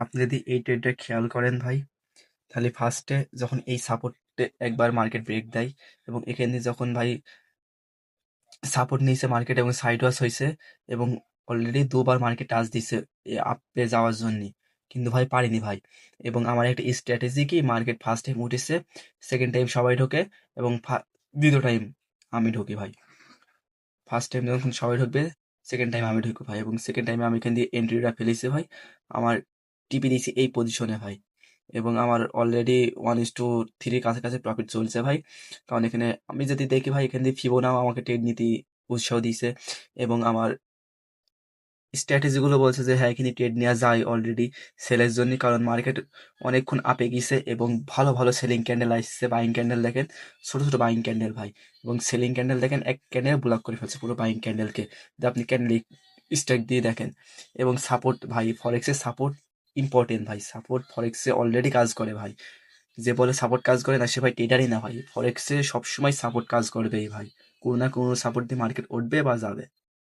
আপনি যদি এই ট্রেডটা খেয়াল করেন ভাই, তাহলে ফার্স্টে যখন এই সাপোর্টে একবার মার্কেট ব্রেক দেয় এবং এখানে যখন ভাই সাপোর্ট নিয়েছে মার্কেট এবং সাইড ওয়াশ হয়েছে এবং অলরেডি দুবার মার্কেট টাচ দিছে আপে যাওয়ার জন্য, কিন্তু ভাই পারিনি ভাই। এবং আমার একটা স্ট্র্যাটেজি কি, মার্কেট ফার্স্ট টাইম উঠেছে, সেকেন্ড টাইম সবাই ঢোকে এবং দ্বিতীয় টাইম আমি ঢুকি ভাই। ফার্স্ট টাইম যখন সবাই ঢুকবে, সেকেন্ড টাইম আমি ঢুকবো ভাই, এবং সেকেন্ড টাইমে আমি এখান দিয়ে এন্ট্রিটা ফেলেছি ভাই। আমার টিপি দিয়েছি এই পজিশনে ভাই, এবং আমার অলরেডি 1:3 কাছাকাছি প্রফিট চলছে ভাই। কারণ এখানে আমি যদি দেখি ভাই, এখান দিয়ে ফিবোনাও আমাকে ট্রেড নিতে উৎসাহ দিয়েছে এবং আমার স্ট্র্যাটেজিগুলো বলছে যে হ্যাঁ, এখানে ট্রেড নেওয়া যায় অলরেডি সেলের জন্য, কারণ মার্কেট অনেকক্ষণ আপে গিয়েছে এবং ভালো ভালো সেলিং ক্যান্ডেল আসছে। বাইং ক্যান্ডেল দেখেন, ছোট ছোট বাইং ক্যান্ডেল ভাই, এবং সেলিং ক্যান্ডেল দেখেন এক ক্যান্ডেল ব্লক করে ফেলছে পুরো বাইং ক্যান্ডেলকে, যদি আপনি ক্যান্ডেল স্ট্রাইক দিয়ে দেখেন। এবং সাপোর্ট ভাই, ফরেক্সের সাপোর্ট ইম্পর্টেন্ট ভাই, সাপোর্ট ফরেক্সে অলরেডি কাজ করে ভাই। যে বলে সাপোর্ট কাজ করে না, সে ভাই ট্রেডারই না ভাই। ফরেক্সে সবসময় সাপোর্ট কাজ করবেই ভাই, কোনো না কোনো সাপোর্ট দিয়ে মার্কেট উঠবে বা যাবে।